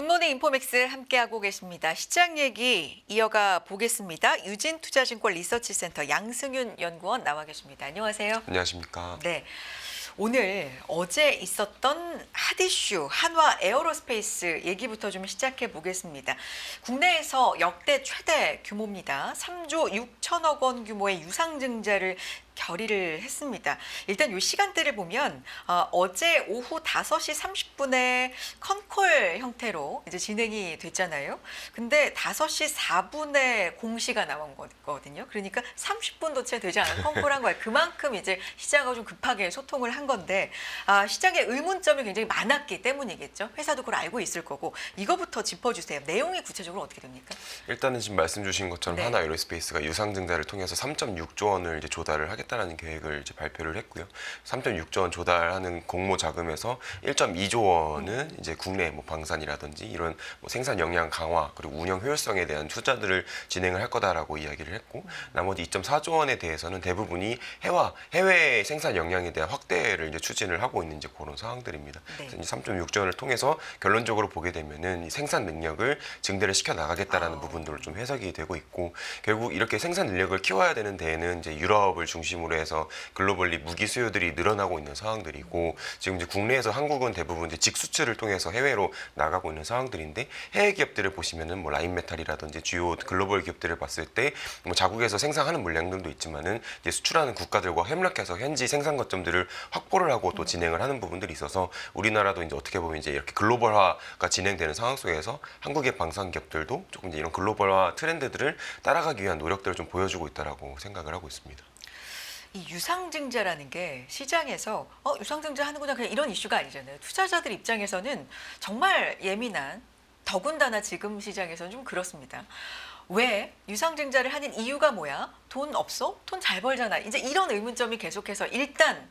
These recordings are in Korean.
굿모닝 인포맥스 함께하고 계십니다. 시장 얘기 이어가 보겠습니다. 유진투자증권 리서치센터 양승윤 연구원 나와 계십니다. 안녕하세요. 안녕하십니까. 네. 오늘 어제 있었던 핫 이슈 한화 에어로스페이스 얘기부터 좀 시작해 보겠습니다. 국내에서 역대 최대 규모입니다. 3조 6천억 원 규모의 유상증자를 결의를 했습니다. 일단 이 시간대를 보면 어제 오후 5시 30분에 컨콜 형태로 이제 진행이 됐잖아요. 근데 5시 4분에 공시가 나온 거거든요. 그러니까 30분도 채 되지 않은 컨콜한 거예요. 그만큼 이제 시장하고 좀 급하게 소통을 한 건데 시장에 의문점이 굉장히 많았기 때문이겠죠. 회사도 그걸 알고 있을 거고 이거부터 짚어주세요. 내용이 구체적으로 어떻게 됩니까? 일단은 지금 말씀 주신 것처럼 네. 한화 에어로스페이스가 유상증자를 통해서 3.6조 원을 이제 조달을 하겠다라는 계획을 이제 발표를 했고요. 3.6조 원 조달하는 공모 자금에서 1.2조 원은 이제 국내 뭐 방산이라든지 이런 뭐 생산 역량 강화 그리고 운영 효율성에 대한 투자들을 진행을 할 거다라고 이야기를 했고 나머지 2.4조 원에 대해서는 대부분이 해외 생산 역량에 대한 확대를 이제 추진을 하고 있는 이제 그런 상황들입니다. 네. 그래서 3.6조 원을 통해서 결론적으로 보게 되면은 이 생산 능력을 증대를 시켜 나가겠다라는 부분들로 좀 해석이 되고 있고 결국 이렇게 생산 능력을 키워야 되는 데에는 이제 유럽을 중심으로 해서 글로벌리 무기 수요들이 늘어나고 있는 상황들이고 지금 이제 국내에서 한국은 대부분 이제 직수출을 통해서 해외로 나가고 있는 상황들인데 해외 기업들을 보시면은 뭐 라인메탈이라든지 주요 글로벌 기업들을 봤을 때 뭐 자국에서 생산하는 물량들도 있지만은 이제 수출하는 국가들과 협력해서 현지 생산 거점들을 확보를 하고 또 진행을 하는 부분들이 있어서 우리나라도 이제 어떻게 보면 이제 이렇게 글로벌화가 진행되는 상황 속에서 한국의 방산 기업들도 조금 이제 이런 글로벌화 트렌드들을 따라가기 위한 노력들을 좀 보여주고 있다라고 생각을 하고 있습니다. 이 유상증자라는 게 시장에서 유상증자 하는구나 그냥 이런 이슈가 아니잖아요. 투자자들 입장에서는 정말 예민한 더군다나 지금 시장에서는 좀 그렇습니다. 왜 유상증자를 하는 이유가 뭐야? 돈 없어? 돈 잘 벌잖아. 이제 이런 의문점이 계속해서 일단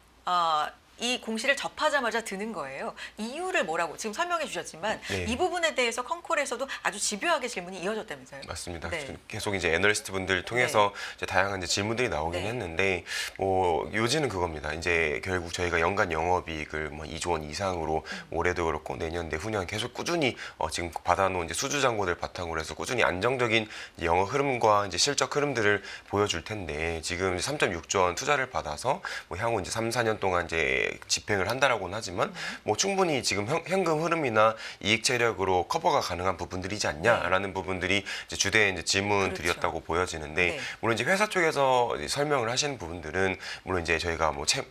이 공시를 접하자마자 드는 거예요. 이유를 뭐라고 지금 설명해 주셨지만 네. 이 부분에 대해서 컨콜에서도 아주 집요하게 질문이 이어졌다면서요. 맞습니다. 네. 계속 이제 애널리스트 분들 통해서 이제 다양한 이제 질문들이 나오긴 네. 했는데 뭐 요지는 그겁니다. 이제 결국 저희가 연간 영업이익을 뭐 2조 원 이상으로 올해도 그렇고 내년 내후년 계속 꾸준히 지금 받아놓은 이제 수주 잔고들 바탕으로 해서 꾸준히 안정적인 이제 영업 흐름과 이제 실적 흐름들을 보여줄 텐데 지금 3.6조 원 투자를 받아서 뭐 향후 이제 3, 4년 동안 이제 집행을 한다라고는 하지만 뭐 충분히 지금 현금 흐름이나 이익 체력으로 커버가 가능한 부분들이지 않냐라는 부분들이 이제 주된 이제 질문들이었다고 그렇죠. 보여지는데 네. 물론 이제 회사 쪽에서 이제 설명을 하시는 부분들은 물론 이제 저희가 뭐 이제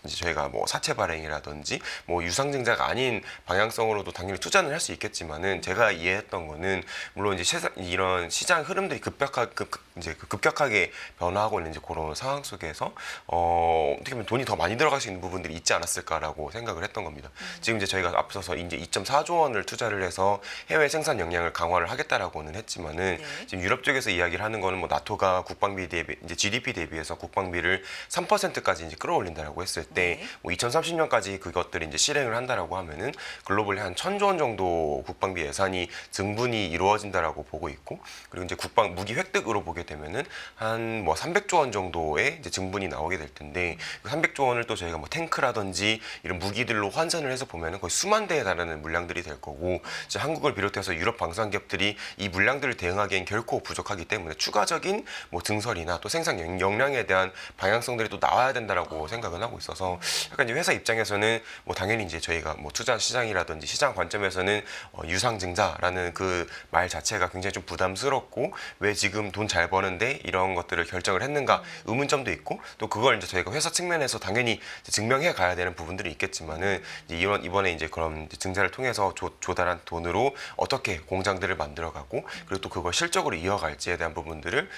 저희가 뭐 사채 발행이라든지 뭐 유상증자가 아닌 방향성으로도 당연히 투자는 할 수 있겠지만은 제가 이해했던 거는 물론 이제 이런 시장 흐름들이 급격하게 변화하고 있는 이제 그런 상황 속에서 어떻게 보면 돈이 더 많이 들어갈 수 있는 부분들이 있지 않았을까라고 생각을 했던 겁니다. 지금 이제 저희가 앞서서 이제 2.4조 원을 투자를 해서 해외 생산 역량을 강화를 하겠다라고는 했지만은 네. 지금 유럽 쪽에서 이야기를 하는 거는 뭐 나토가 국방비 대비 이제 GDP 대비해서 국방비를 3%까지 이제 끌어올린다라고 했을 때 네. 뭐 2030년까지 그것들이 이제 실행을 한다라고 하면은 글로벌리 한 1,000조 원 정도 국방비 예산이 증분이 이루어진다라고 보고 있고 그리고 이제 국방 무기 획득으로 보게 되면은 한 뭐 300조 원 정도의 이제 증분이 나오게 될 텐데 그 300조 원을 또 저희가 뭐 탱크라든지 이런 무기들로 환산을 해서 보면은 거의 수만 대에 달하는 물량들이 될 거고 이제 한국을 비롯해서 유럽 방산 기업들이 이 물량들을 대응하기엔 결코 부족하기 때문에 추가적인 뭐 증설이나 또 생산 역량에 대한 방향성들이 또 나와야 된다라고 생각은 하고 있어서 약간 이제 회사 입장에서는 뭐 당연히 이제 저희가 뭐 투자 시장이라든지 시장 관점에서는 유상증자라는 그 말 자체가 굉장히 좀 부담스럽고 왜 지금 돈 잘 버는데 이런 것들을 결정을 했는가 의문점도 있고 또 그걸 이제 저희가 회사 측면에서 당연히 증명해 가야 되는 부분들이 있겠지만은 이제 이번에 이제 그런 증자를 통해서 조달한 돈으로 어떻게 공장들을 만들어가고 그리고 또 그걸 실적으로 이어갈지에 대한 부분들을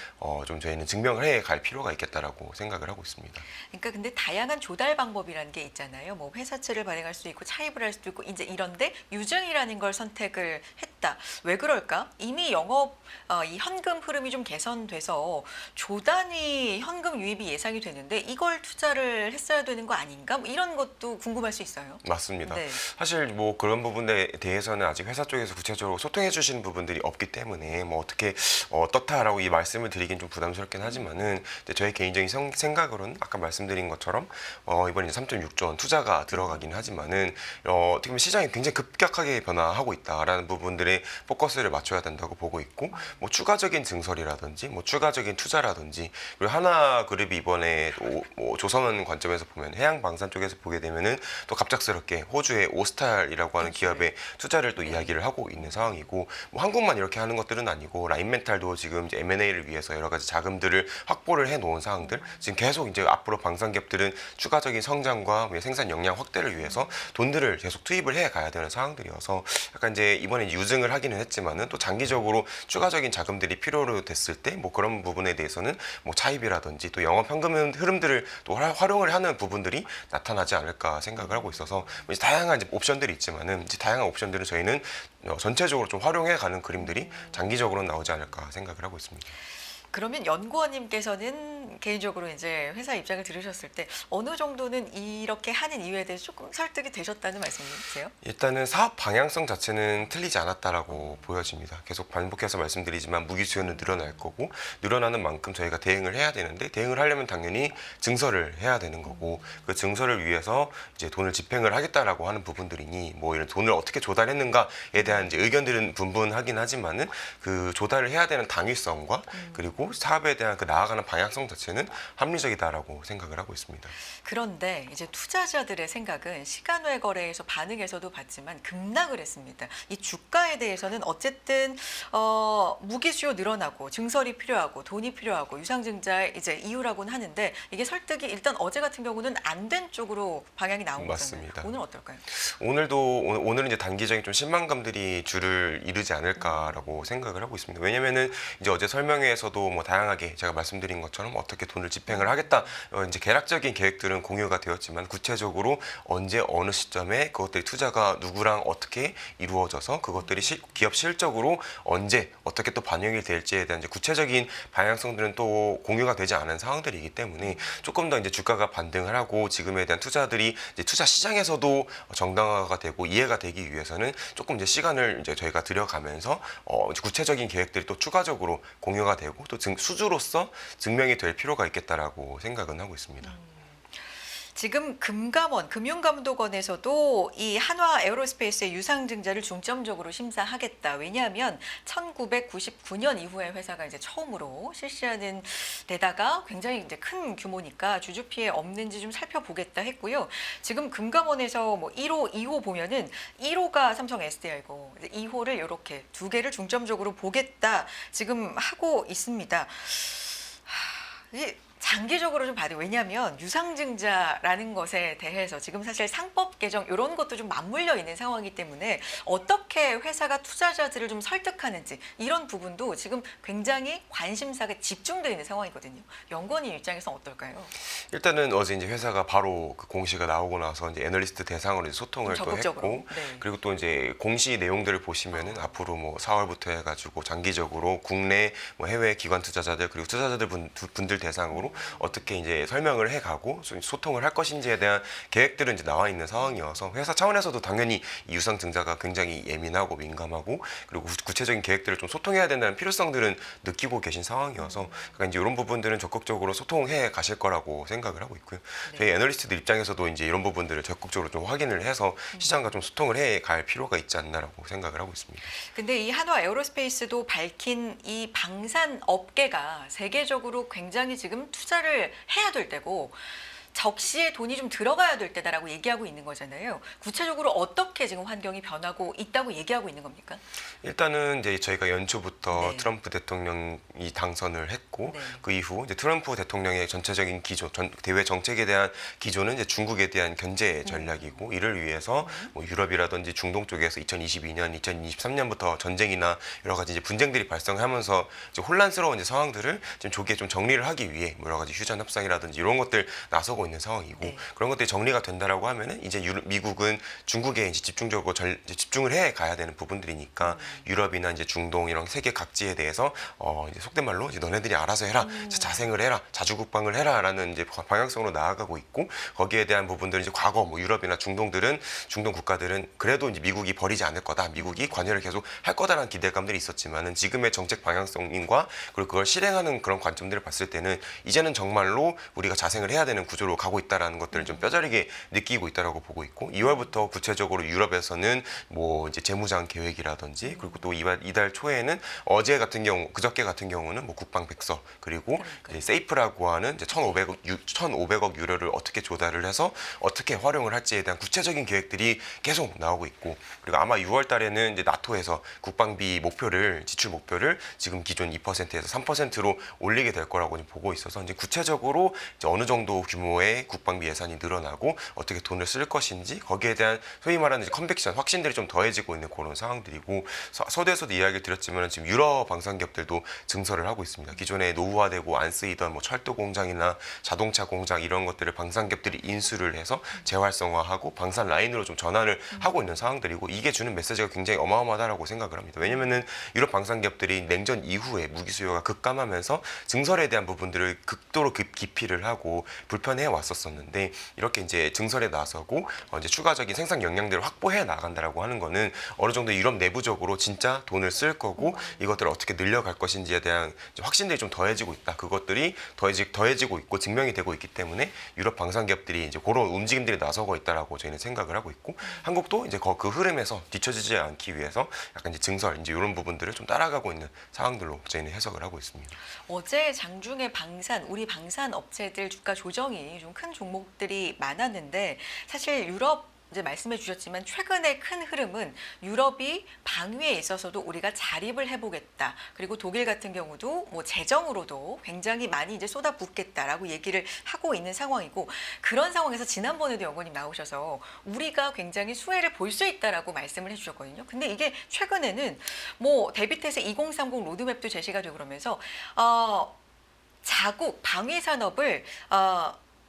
좀 저희는 증명을 해 갈 필요가 있겠다라고 생각을 하고 있습니다. 그러니까 근데 다양한 조달 방법이라는 게 있잖아요. 뭐 회사채를 발행할 수 있고 차입을 할 수도 있고 이제 이런데 유증이라는 걸 선택을 했다. 왜 그럴까? 이미 이 현금 흐름이 좀 개선돼서 조 단위 현금 유입이 예상이 되는데 이걸 투자를 했어야 되는 거 아닌가? 뭐 이런 것도 궁금할 수 있어요. 맞습니다. 네. 사실 뭐 그런 부분에 대해서는 아직 회사 쪽에서 구체적으로 소통해 주시는 부분들이 없기 때문에 뭐 어떻게 어떻다라고 이 말씀을 드리긴 좀 부담스럽긴 하지만은 저의 개인적인 생각으로는 아까 말씀드린 것처럼 이번에 3.6조 원 투자가 들어가긴 하지만은 어떻게 보면 시장이 굉장히 급격하게 변화하고 있다라는 부분들에 포커스를 맞춰야 된다고 보고 있고 뭐 추가적인 증설이라든지 뭐 추가적인 투자라든지 그리고 하나그룹이 이번에 뭐 조선원 관점에서 보면 해양방산 쪽에서 보게 되면은 또 갑작스럽게 호주의 오스탈이라고 하는 기업에 투자를 또 이야기를 하고 있는 상황이고 뭐 한국만 이렇게 하는 것들은 아니고 라인멘탈도 지금 이제 M&A를 위해서 여러 가지 자금들을 확보를 해 놓은 상황들 지금 계속 이제 앞으로 방산기업들은 추가적인 성장과 생산 역량 확대를 위해서 돈들을 계속 투입을 해 가야 되는 상황들이어서 약간 이제 이번에 유증을 하기는 했지만은 또 장기적으로 추가적인 자금들이 필요로 됐을 때 뭐 그런 부분에 대해서는 뭐 차입이라든지 또 영업 현금 흐름들을 또 활용을 하는 부분들이 나타나지 않을까 생각을 하고 있어서 이제 다양한 이제 옵션들이 있지만은 이제 다양한 옵션들을 저희는 전체적으로 좀 활용해 가는 그림들이 장기적으로 나오지 않을까 생각을 하고 있습니다. 그러면 연구원님께서는 개인적으로 이제 회사 입장을 들으셨을 때 어느 정도는 이렇게 하는 이유에 대해서 조금 설득이 되셨다는 말씀이세요? 일단은 사업 방향성 자체는 틀리지 않았다라고 보여집니다. 계속 반복해서 말씀드리지만 무기 수요는 늘어날 거고 늘어나는 만큼 저희가 대응을 해야 되는데 대응을 하려면 당연히 증설을 해야 되는 거고 그 증설을 위해서 이제 돈을 집행을 하겠다라고 하는 부분들이니 뭐 이런 돈을 어떻게 조달했는가에 대한 이제 의견들은 분분하긴 하지만은 그 조달을 해야 되는 당위성과 그리고 사업에 대한 그 나아가는 방향성 자체는 합리적이다라고 생각을 하고 있습니다. 그런데 이제 투자자들의 생각은 시간외 거래에서 반응에서도 봤지만 급락을 했습니다. 이 주가에 대해서는 어쨌든 무기 수요 늘어나고 증설이 필요하고 돈이 필요하고 유상증자의 이제 이유라고는 하는데 이게 설득이 일단 어제 같은 경우는 안 된 쪽으로 방향이 나온 맞습니다. 거잖아요. 오늘 어떨까요? 오늘은 이제 단기적인 좀 실망감들이 줄을 이루지 않을까라고 생각을 하고 있습니다. 왜냐면은 이제 어제 설명회에서도 뭐 다양하게 제가 말씀드린 것처럼 어떻게 돈을 집행을 하겠다 이제 개략적인 계획들은 공유가 되었지만 구체적으로 언제 어느 시점에 그것들이 투자가 누구랑 어떻게 이루어져서 그것들이 기업 실적으로 언제 어떻게 또 반영이 될지에 대한 이제 구체적인 방향성들은 또 공유가 되지 않은 상황들이기 때문에 조금 더 이제 주가가 반등을 하고 지금에 대한 투자들이 이제 투자 시장에서도 정당화가 되고 이해가 되기 위해서는 조금 이제 시간을 이제 저희가 들여가면서 이제 구체적인 계획들이 또 추가적으로 공유가 되고 또 수주로서 증명이 될 필요가 있겠다라고 생각은 하고 있습니다. 지금 금융감독원에서도 이 한화 에어로스페이스의 유상증자를 중점적으로 심사하겠다. 왜냐하면 1999년 이후에 회사가 이제 처음으로 실시하는 데다가 굉장히 이제 큰 규모니까 주주 피해 없는지 좀 살펴보겠다 했고요. 지금 금감원에서 뭐 1호, 2호 보면은 1호가 삼성 SDI고 2호를 이렇게 두 개를 중점적으로 보겠다 지금 하고 있습니다. 장기적으로 좀 봐야 돼요. 왜냐하면 유상증자라는 것에 대해서 지금 사실 상법 개정 이런 것도 좀 맞물려 있는 상황이기 때문에 어떻게 회사가 투자자들을 좀 설득하는지 이런 부분도 지금 굉장히 관심사가 집중되어 있는 상황이거든요. 연구원님 입장에서는 어떨까요? 일단은 어제 이제 회사가 바로 그 공시가 나오고 나서 이제 애널리스트 대상으로 이제 소통을 또 했고 네. 그리고 또 이제 공시 내용들을 보시면은 앞으로 뭐 4월부터 해가지고 장기적으로 국내 뭐 해외 기관 투자자들 그리고 투자자들 분들 대상으로 어떻게 이제 설명을 해가고 소통을 할 것인지에 대한 계획들은 이제 나와 있는 상황이어서 회사 차원에서도 당연히 이 유상증자가 굉장히 예민하고 민감하고 그리고 구체적인 계획들을 좀 소통해야 된다는 필요성들은 느끼고 계신 상황이어서 그러니까 이제 이런 부분들은 적극적으로 소통해 가실 거라고 생각을 하고 있고요. 네. 저희 애널리스트들 입장에서도 이제 이런 부분들을 적극적으로 좀 확인을 해서 시장과 좀 소통을 해 갈 필요가 있지 않나라고 생각을 하고 있습니다. 근데 이 한화 에어로스페이스도 밝힌 이 방산 업계가 세계적으로 굉장히 지금 투자를 해야 될 때고 적시에 돈이 좀 들어가야 될 때다라고 얘기하고 있는 거잖아요. 구체적으로 어떻게 지금 환경이 변하고 있다고 얘기하고 있는 겁니까? 일단은 이제 저희가 연초부터 네. 트럼프 대통령이 당선을 했고 네. 그 이후 이제 트럼프 대통령의 전체적인 기조, 대외 정책에 대한 기조는 이제 중국에 대한 견제 전략이고 이를 위해서 뭐 유럽이라든지 중동 쪽에서 2022년, 2023년부터 전쟁이나 여러 가지 이제 분쟁들이 발생하면서 이제 혼란스러운 이제 상황들을 좀 조기에 좀 정리를 하기 위해 여러 가지 휴전 협상이라든지 이런 것들 나서고 있는 상황이고 네. 그런 것들이 정리가 된다라고 하면은 이제 미국은 중국에 이제 집중적으로 이제 집중을 해 가야 되는 부분들이니까 유럽이나 이제 중동 이런 세계 각지에 대해서 이제 속된 말로 이제 너네들이 알아서 해라, 자생을 해라, 자주국방을 해라라는 이제 방향성으로 나아가고 있고 거기에 대한 부분들은 이제 과거 뭐 유럽이나 중동 국가들은 그래도 이제 미국이 버리지 않을 거다, 미국이 관여를 계속 할 거다라는 기대감들이 있었지만은 지금의 정책 방향성과 그리고 그걸 실행하는 그런 관점들을 봤을 때는 이제는 정말로 우리가 자생을 해야 되는 구조로 가고 있다라는 것들을 좀 뼈저리게 느끼고 있다라고 보고 있고 2월부터 구체적으로 유럽에서는 뭐 이제 재무장 계획이라든지 그리고 또 이달 초에는 그저께 같은 경우는 뭐 국방 백서 그리고 이제 세이프라고 하는 이제 1,500억 유로를 어떻게 조달을 해서 어떻게 활용을 할지에 대한 구체적인 계획들이 계속 나오고 있고 그리고 아마 6월 달에는 이제 나토에서 국방비 지출 목표를 지금 기존 2%에서 3%로 올리게 될 거라고 보고 있어서 이제 구체적으로 이제 어느 정도 규모의 국방비 예산이 늘어나고 어떻게 돈을 쓸 것인지 거기에 대한 소위 말하는 이제 컨빅션, 확신들이 좀 더해지고 있는 그런 상황들이고 서두에서도 이야기를 드렸지만 지금 유럽 방산기업들도 증설을 하고 있습니다. 기존에 노후화되고 안 쓰이던 뭐 철도 공장이나 자동차 공장 이런 것들을 방산기업들이 인수를 해서 재활성화하고 방산 라인으로 좀 전환을 하고 있는 상황들이고 이게 주는 메시지가 굉장히 어마어마하다라고 생각을 합니다. 왜냐면은 유럽 방산기업들이 냉전 이후에 무기 수요가 급감하면서 증설에 대한 부분들을 극도로 기피를 하고 불편해 왔었었는데 이렇게 이제 증설에 나서고 이제 추가적인 생산 역량들을 확보해 나간다라고 하는 거는 어느 정도 유럽 내부적으로 진짜 돈을 쓸 거고 이것들을 어떻게 늘려갈 것인지에 대한 확신들이 좀 더해지고 있다. 그것들이 더해지고 있고 증명이 되고 있기 때문에 유럽 방산기업들이 이제 그런 움직임들이 나서고 있다라고 저희는 생각을 하고 있고 한국도 이제 그 흐름에서 뒤처지지 않기 위해서 약간 이제 증설 이제 이런 부분들을 좀 따라가고 있는 상황들로 저희는 해석을 하고 있습니다. 어제 장중에 우리 방산 업체들 주가 조정이 좀 큰 종목들이 많았는데 사실 유럽 이제 말씀해 주셨지만 최근의 큰 흐름은 유럽이 방위에 있어서도 우리가 자립을 해보겠다. 그리고 독일 같은 경우도 뭐 재정으로도 굉장히 많이 이제 쏟아붓겠다라고 얘기를 하고 있는 상황이고 그런 상황에서 지난번에도 연구원님 나오셔서 우리가 굉장히 수혜를 볼 수 있다라고 말씀을 해주셨거든요. 근데 이게 최근에는 뭐 데비텟의 2030 로드맵도 제시가 되고 그러면서 자국 방위 산업을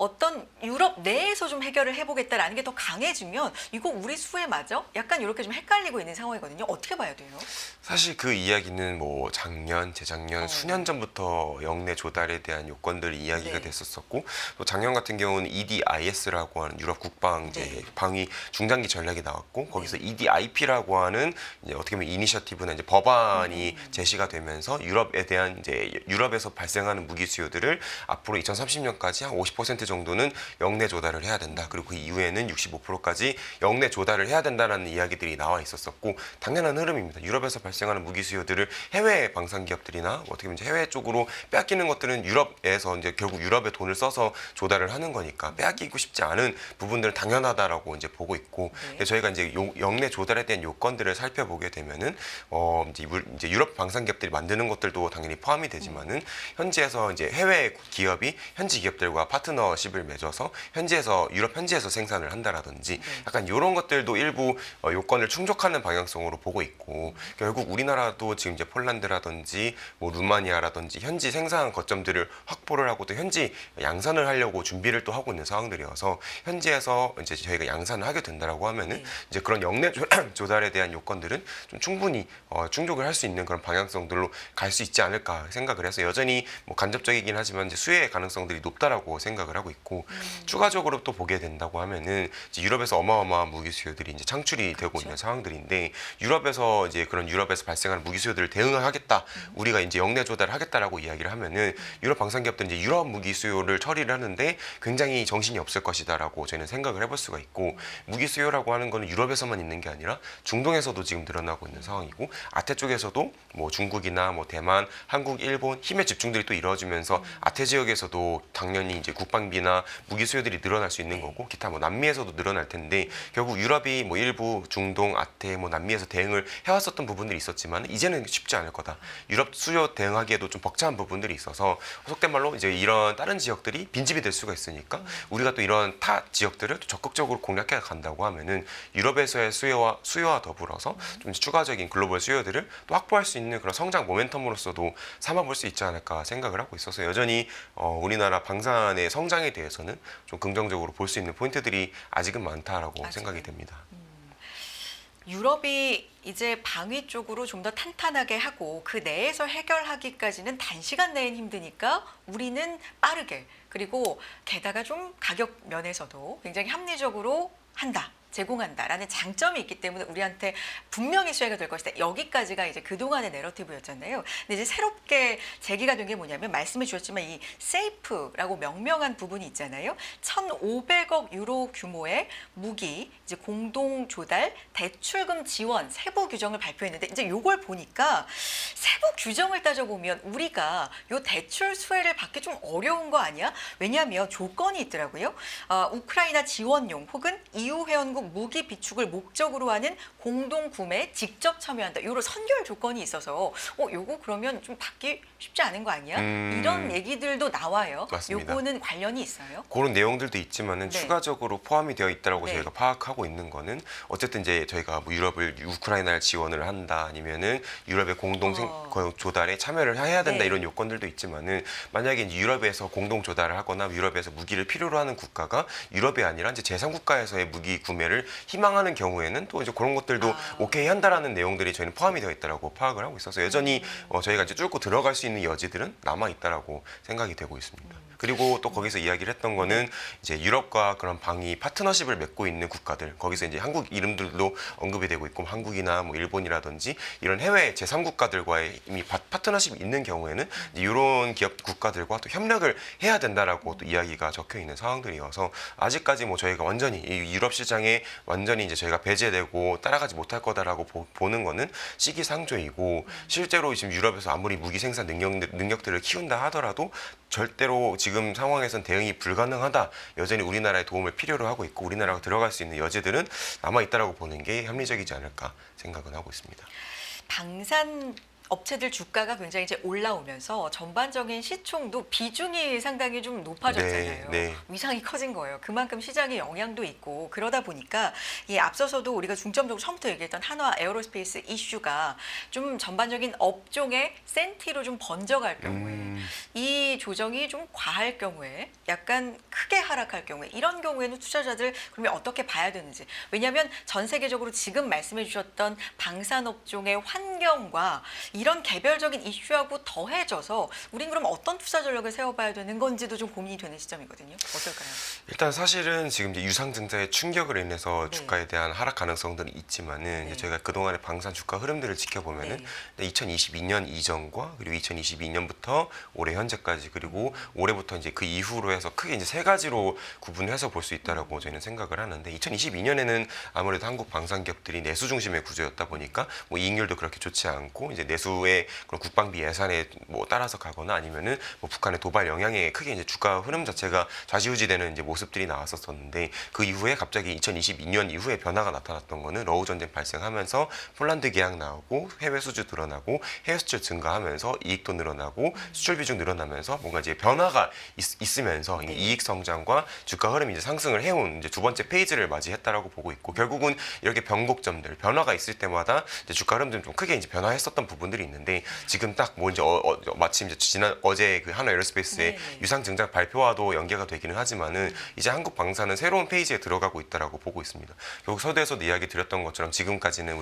어떤 유럽 내에서 좀 해결을 해보겠다라는 게 더 강해지면 이거 우리 수혜 맞아? 약간 이렇게 좀 헷갈리고 있는 상황이거든요. 어떻게 봐야 돼요? 사실 그 이야기는 뭐 재작년 수년 전부터 역내 조달에 대한 요건들이 이야기가 네. 됐었었고 또 작년 같은 경우는 EDIS라고 하는 유럽 국방 이제 방위 중장기 전략이 나왔고 거기서 EDIP라고 하는 이제 어떻게 보면 이니셔티브나 이제 법안이 제시가 되면서 유럽에서 발생하는 무기 수요들을 앞으로 2030년까지 한 50% 정도는 역내 조달을 해야 된다. 그리고 그 이후에는 65%까지 역내 조달을 해야 된다라는 이야기들이 나와 있었었고 당연한 흐름입니다. 유럽에서 발생하는 무기 수요들을 해외 방산 기업들이나 어떻게 보면 이제 해외 쪽으로 빼앗기는 것들은 유럽에서 이제 결국 유럽에 돈을 써서 조달을 하는 거니까 빼앗기고 싶지 않은 부분들은 당연하다라고 이제 보고 있고 저희가 이제 역내 조달에 대한 요건들을 살펴보게 되면은 이제 유럽 방산 기업들이 만드는 것들도 당연히 포함이 되지만은 현지에서 이제 해외 기업이 현지 기업들과 파트너십을 맺어서 유럽 현지에서 생산을 한다라든지 약간 이런 것들도 일부 요건을 충족하는 방향성으로 보고 있고 결국 우리나라도 지금 이제 폴란드라든지 뭐 루마니아라든지 현지 생산 거점들을 확보를 하고 또 현지 양산을 하려고 준비를 또 하고 있는 상황들이어서 현지에서 이제 저희가 양산을 하게 된다라고 하면은 이제 그런 역내 조달에 대한 요건들은 좀 충분히 충족을 할 수 있는 그런 방향성들로 갈 수 있지 않을까 생각을 해서 여전히 뭐 간접적이긴 하지만 이제 수혜의 가능성들이 높다라고 생각을 하고 있고 추가적으로 또 보게 된다고 하면은 이제 유럽에서 어마어마한 무기 수요들이 이제 창출이 되고 있는 상황들인데 유럽에서 발생하는 무기 수요들을 대응하겠다. 우리가 이제 역내 조달을 하겠다라고 이야기를 하면은 유럽 방산기업들은 이제 유럽 무기 수요를 처리를 하는데 굉장히 정신이 없을 것이다라고 저희는 생각을 해볼 수가 있고 무기 수요라고 하는 거는 유럽에서만 있는 게 아니라 중동에서도 지금 늘어나고 있는 상황이고 아태 쪽에서도 뭐 중국이나 뭐 대만, 한국, 일본 힘의 집중들이 또 이루어지면서 아태 지역에서도 당연히 이제 국방비나 무기 수요들이 늘어날 수 있는 거고 기타 뭐 남미에서도 늘어날 텐데 결국 유럽이 뭐 일부 중동, 아태, 뭐 남미에서 대응을 해왔었던 부분들이 있었지만 이제는 쉽지 않을 거다. 유럽 수요 대응하기에도 좀 벅찬 부분들이 있어서 속된 말로 이제 이런 다른 지역들이 빈집이 될 수가 있으니까 우리가 또 이런 타 지역들을 또 적극적으로 공략해 간다고 하면은 유럽에서의 수요와 더불어서 좀 추가적인 글로벌 수요들을 또 확보할 수 있는 그런 성장 모멘텀으로서도 삼아볼 수 있지 않을까 생각을 하고 있어서 여전히 우리나라 방산의 성장 성장에 대해서는 좀 긍정적으로 볼 수 있는 포인트들이 아직은 많다라고 아직은. 생각이 됩니다. 유럽이 이제 방위 쪽으로 좀 더 탄탄하게 하고 그 내에서 해결하기까지는 단시간 내엔 힘드니까 우리는 빠르게 그리고 게다가 좀 가격 면에서도 굉장히 합리적으로 한다. 제공한다라는 장점이 있기 때문에 우리한테 분명히 수혜가 될 것이다. 여기까지가 이제 그동안의 내러티브였잖아요. 근데 이제 새롭게 제기가 된 게 뭐냐면 말씀해 주셨지만 이 세이프라고 명명한 부분이 있잖아요. 1,500억 유로 규모의 무기 이제 공동 조달 대출금 지원 세부 규정을 발표했는데 이제 요걸 보니까 세부 규정을 따져보면 우리가 요 대출 수혜를 받기 좀 어려운 거 아니야? 왜냐하면 조건이 있더라고요. 우크라이나 지원용 혹은 EU 회원국 무기 비축을 목적으로 하는 공동 구매에 직접 참여한다. 요런 선결 조건이 있어서 요거 그러면 좀 받기 쉽지 않은 거 아니야? 이런 얘기들도 나와요. 맞습니다. 요거는 관련이 있어요? 그런 내용들도 있지만은 네. 추가적으로 포함이 되어 있다라고 네. 저희가 파악하고 있는 거는 어쨌든 이제 저희가 뭐 유럽을 우크라이나를 지원을 한다 아니면은 유럽의 공동 조달에 참여를 해야 된다 네. 이런 요건들도 있지만은 만약에 이제 유럽에서 공동 조달을 하거나 유럽에서 무기를 필요로 하는 국가가 유럽이 아니라 이제 제3국가에서의 무기 구매를 희망하는 경우에는 또 이제 그런 것들도 오케이 한다라는 내용들이 저희는 포함이 되어 있다라고 파악을 하고 있어서 여전히 저희가 이제 뚫고 들어갈 수 있는 여지들은 남아 있다라고 생각이 되고 있습니다. 그리고 또 거기서 이야기를 했던 거는 이제 유럽과 그런 방위 파트너십을 맺고 있는 국가들 거기서 이제 한국 이름들도 언급이 되고 있고 한국이나 뭐 일본이라든지 이런 해외 제3국가들과의 이미 파트너십이 있는 경우에는 이제 이런 기업 국가들과 또 협력을 해야 된다라고 또 이야기가 적혀 있는 상황들이어서 아직까지 뭐 저희가 완전히 이 유럽 시장에 완전히 이제 저희가 배제되고 따라가지 못할 거다라고 보는 거는 시기상조이고 실제로 지금 유럽에서 아무리 무기 생산 능력들을 키운다 하더라도 절대로 지금 상황에선 대응이 불가능하다. 여전히 우리나라의 도움을 필요로 하고 있고 우리나라가 들어갈 수 있는 여지들은 남아 있다라고 보는 게 합리적이지 않을까 생각은 하고 있습니다. 방산 업체들 주가가 굉장히 이제 올라오면서 전반적인 시총도 비중이 상당히 좀 높아졌잖아요. 네. 위상이 커진 거예요. 그만큼 시장에 영향도 있고 그러다 보니까 이 앞서서도 우리가 중점적으로 처음부터 얘기했던 한화 에어로스페이스 이슈가 좀 전반적인 업종의 센티로 좀 번져갈 경우에 이 조정이 좀 과할 경우에 약간 크게 하락할 경우에 이런 경우에는 투자자들 그러면 어떻게 봐야 되는지 왜냐하면 전 세계적으로 지금 말씀해 주셨던 방산업종의 환경과 이런 개별적인 이슈하고 더해져서 우린 그럼 어떤 투자 전략을 세워봐야 되는 건지도 좀 고민이 되는 시점이거든요. 어떨까요? 일단 사실은 지금 이제 유상증자의 충격으로 인해서 네. 주가에 대한 하락 가능성들이 있지만은 네. 이제 저희가 그동안의 방산 주가 흐름들을 지켜보면은 네. 2022년 이전과 그리고 2022년부터 올해 현재까지 그리고 올해부터 이제 그 이후로 해서 크게 이제 세 가지로 구분해서 볼 수 있다라고 저희는 생각을 하는데 2022년에는 아무래도 한국 방산 기업들이 내수 중심의 구조였다 보니까 뭐 이익률도 그렇게 좋지 않고 이제 내수의 그런 국방비 예산에 뭐 따라서 가거나 아니면은 뭐 북한의 도발 영향에 크게 이제 주가 흐름 자체가 좌지우지되는 이제 모습들이 나왔었는데 그 이후에 갑자기 2022년 이후에 변화가 나타났던 거는 러우 전쟁 발생하면서 폴란드 계약 나오고 해외 수주 늘어나고 해외 수출 증가하면서 이익도 늘어나고 수출 비중 늘어나면서 뭔가 이제 변화가 있으면서 이익 성장과 주가 흐름이 이제 상승을 해온 이제 두 번째 페이지를 맞이했다라고 보고 있고 결국은 이렇게 변곡점들 변화가 있을 때마다 이제 주가 흐름들은 좀 크게 이제 변화했었던 부분들이 있는데 지금 딱 뭐 이제 마침 이제 지난 어제 그 한화 에어로스페이스의 유상 증자 발표와도 연계가 되기는 하지만은 이제 한국 방산은 새로운 페이지에 들어가고 있다라고 보고 있습니다. 결국 서두에서도 이야기 드렸던 것처럼 지금까지는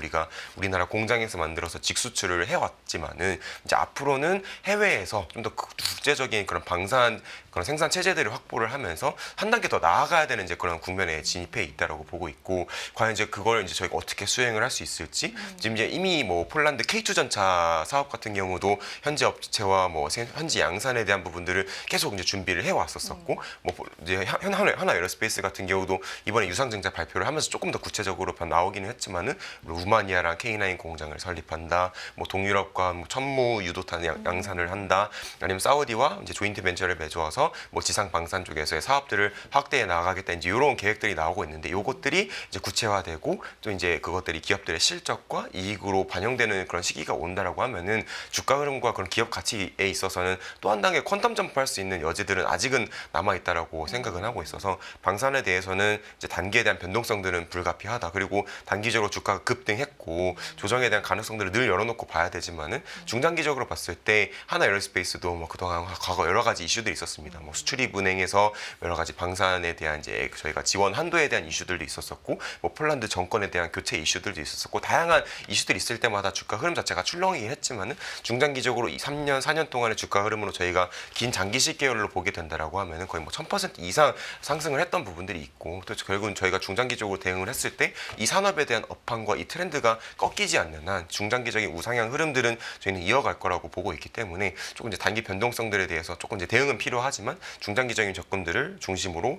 우리나라 공장에서 만들어서 직수출을 해왔지만은 이제 앞으로는 해외에서 좀 더 국제적인 그런 방산 그런 생산 체제들을 확보를 하면서 한 단계 더 나아가야 되는 이제 그런 국면에 진입해 있다라고 보고 있고 과연 이제 그걸 이제 저희가 어떻게 수행을 할 수 있을지 지금 이제 이미 뭐 폴란드 K2 전차 사업 같은 경우도 현지 업체와 뭐 현지 양산에 대한 부분들을 계속 이제 준비를 해 왔었었고 뭐 이제 하나 에어로스페이스 같은 경우도 이번에 유상증자 발표를 하면서 조금 더 구체적으로 나오기는 했지만은 루마니아랑 K9 공장을 설립한다 뭐 동유럽과 뭐 천무 유도탄 양산을 한다 아니면 사우디와 이제 조인트 벤처를 맺어서 뭐 지상 방산 쪽에서의 사업들을 확대해 나가겠다 이제 이런 계획들이 나오고 있는데 요것들이 이제 구체화되고 또 이제 그것들이 기업들의 실적과 이익으로 반영되는 그런 시기가 온다라고 있다라고 하면은 주가 흐름과 그런 기업 가치에 있어서는 또 한 단계 퀀텀 점프할 수 있는 여지들은 아직은 남아 있다라고 생각은 하고 있어서 방산에 대해서는 이제 단기에 대한 변동성들은 불가피하다. 그리고 단기적으로 주가가 급등했고 조정에 대한 가능성들을 늘 열어놓고 봐야 되지만은 중장기적으로 봤을 때 하나 에어로스페이스도 뭐 그동안 과거 여러 가지 이슈들이 있었습니다. 뭐 수출입은행에서 여러 가지 방산에 대한 이제 저희가 지원 한도에 대한 이슈들도 있었었고, 뭐 폴란드 정권에 대한 교체 이슈들도 있었었고, 다양한 이슈들이 있을 때마다 주가 흐름 자체가 출렁이긴 했지만은 중장기적으로 이 3년, 4년 동안의 주가 흐름으로 저희가 긴 장기 시계열로 보게 된다라고 하면은 거의 뭐 1000% 이상 상승을 했던 부분들이 있고, 또 결국은 저희가 중장기적으로 대응을 했을 때 이 산업에 대한 업황과 이 트렌드가 꺾이지 않는 한 중장기적인 우상향 흐름들은 저희는 이어갈 거라고 보고 있기 때문에 조금 이제 단기 변동성들에 대해서 조금 이제 대응은 필요하지만 중장기적인 접근들을 중심으로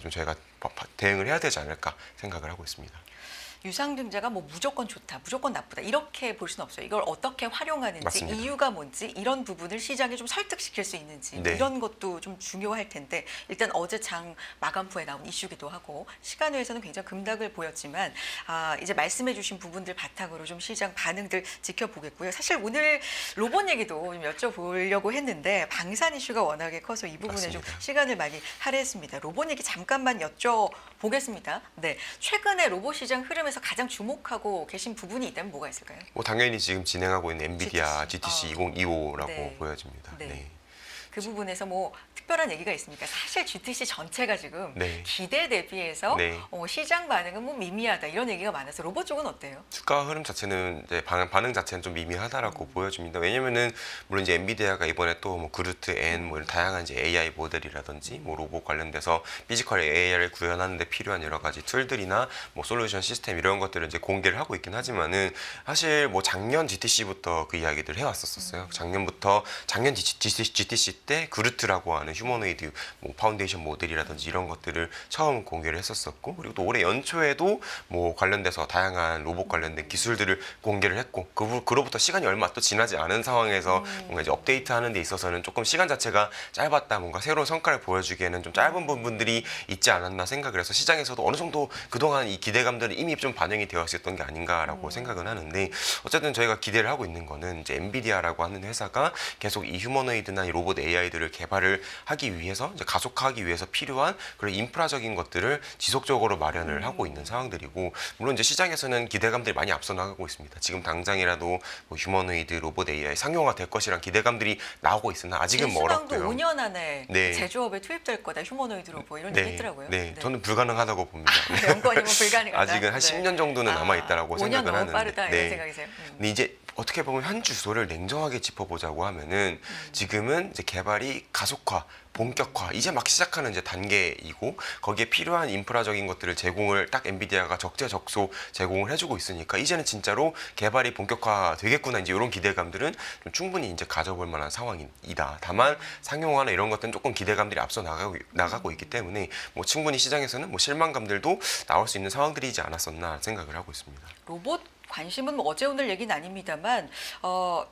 좀 저희가 대응을 해야 되지 않을까 생각을 하고 있습니다. 유상증자가 뭐 무조건 좋다, 무조건 나쁘다 이렇게 볼 수는 없어요. 이걸 어떻게 활용하는지, 맞습니다. 이유가 뭔지 이런 부분을 시장에 좀 설득시킬 수 있는지 네. 이런 것도 좀 중요할 텐데 일단 어제 장 마감부에 나온 이슈기도 하고 시간외에서는 굉장히 급락을 보였지만 이제 말씀해주신 부분들 바탕으로 좀 시장 반응들 지켜보겠고요. 사실 오늘 로봇 얘기도 좀 여쭤보려고 했는데 방산 이슈가 워낙에 커서 이 부분에 맞습니다. 좀 시간을 많이 할애했습니다. 로봇 얘기 잠깐만 여쭤보겠습니다. 네, 최근에 로봇 시장 흐름에 가장 주목하고 계신 부분이 있다면 뭐가 있을까요? 뭐 당연히 지금 진행하고 있는 엔비디아 GTC. GTC 2025라고 네. 보여집니다. 네. 네. 그 부분에서 뭐 특별한 얘기가 있습니까? 사실 GTC 전체가 지금 네. 기대 대비해서 네. 시장 반응은 뭐 미미하다 이런 얘기가 많아서 로봇 쪽은 어때요? 주가 흐름 자체는 이제 반응 자체는 좀 미미하다라고 보여집니다. 왜냐면은 물론 이제 엔비디아가 이번에 또 뭐 그루트 N 뭐 이런 다양한 이제 AI 모델이라든지 뭐 로봇 관련돼서 피지컬 AI를 구현하는데 필요한 여러 가지 툴들이나 뭐 솔루션 시스템 이런 것들을 이제 공개를 하고 있긴 하지만은 사실 뭐 작년 GTC부터 그 이야기들 해왔었어요. 작년 GTC 때 그루트라고 하는 휴머노이드 뭐 파운데이션 모델이라든지 이런 것들을 처음 공개를 했었었고, 그리고 또 올해 연초에도 뭐 관련돼서 다양한 로봇 관련된 기술들을 공개를 했고, 그로부터 시간이 얼마 또 지나지 않은 상황에서 뭔가 이제 업데이트하는 데 있어서는 조금 시간 자체가 짧았다, 뭔가 새로운 성과를 보여주기에는 좀 짧은 부분들이 있지 않았나 생각을 해서 시장에서도 어느 정도 그동안 이 기대감들이 이미 좀 반영이 되어 있었던 게 아닌가라고 생각은 하는데, 어쨌든 저희가 기대를 하고 있는 거는 이제 엔비디아라고 하는 회사가 계속 이 휴머노이드나 이 로봇 AI들을 개발을 하기 위해서 이제 가속화하기 위해서 필요한 그런 인프라적인 것들을 지속적으로 마련을 하고 있는 상황들이고, 물론 이제 시장에서는 기대감들이 많이 앞서 나가고 있습니다. 지금 당장이라도 뭐 휴머노이드 로봇 AI 상용화 될 것이란 기대감들이 나오고 있으나 아직은 멀었고요. 5년 안에 네. 제조업에 투입될 거다 휴머노이드 로봇 이런 네, 얘기 했더라고요. 네, 저는 불가능하다고 봅니다. 연건이면 불가능하다. 아직은 한 10년 정도는 남아 있다라고 5년 생각을 너무 하는데. 빠르다 이런 네. 생각이세요? 근데 이제 어떻게 보면 현 주소를 냉정하게 짚어보자고 하면은 지금은 이제 개발이 가속화, 본격화 이제 막 시작하는 이제 단계이고, 거기에 필요한 인프라적인 것들을 제공을 딱 엔비디아가 적재적소 제공을 해주고 있으니까 이제는 진짜로 개발이 본격화 되겠구나, 이제 이런 기대감들은 좀 충분히 이제 가져볼 만한 상황이다. 다만 상용화나 이런 것들은 조금 기대감들이 앞서 나가고 있기 때문에 뭐 충분히 시장에서는 뭐 실망감들도 나올 수 있는 상황들이지 않았었나 생각을 하고 있습니다. 로봇 관심은 뭐 어제 오늘 얘기는 아닙니다만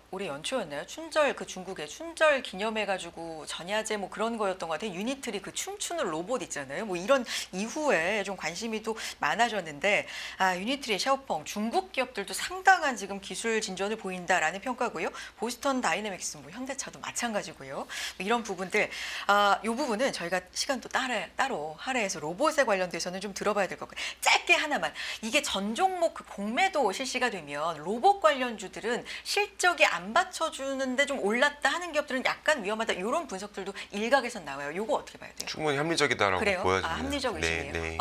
올해 연초였나요? 춘절 그 중국의 춘절 기념해가지고 전야제 뭐 그런 거였던 것 같아요. 유니트리 그 춤추는 로봇 있잖아요. 뭐 이런 이후에 좀 관심이 또 많아졌는데 유니트리, 샤오펑 중국 기업들도 상당한 지금 기술 진전을 보인다라는 평가고요. 보스턴 다이내믹스, 뭐 현대차도 마찬가지고요. 뭐 이런 부분들 이 부분은 저희가 시간 또 따로 할애해서 로봇에 관련돼서는 좀 들어봐야 될 것 같고요. 짧게 하나만 이게 전 종목 그 공매도 실시가 되면 로봇 관련주들은 실적이 안 받쳐주는데 좀 올랐다 하는 기업들은 약간 위험하다 이런 분석들도 일각에서 나와요. 이거 어떻게 봐야 돼요? 충분히 합리적이다라고 그래요? 보여집니다. 합리적 의심이에요. 네, 네.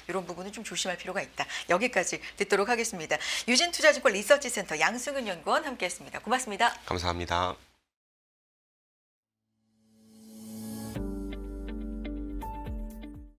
이런 부분은 좀 조심할 필요가 있다. 여기까지 듣도록 하겠습니다. 유진투자증권 리서치센터 양승은 연구원 함께했습니다. 고맙습니다. 감사합니다.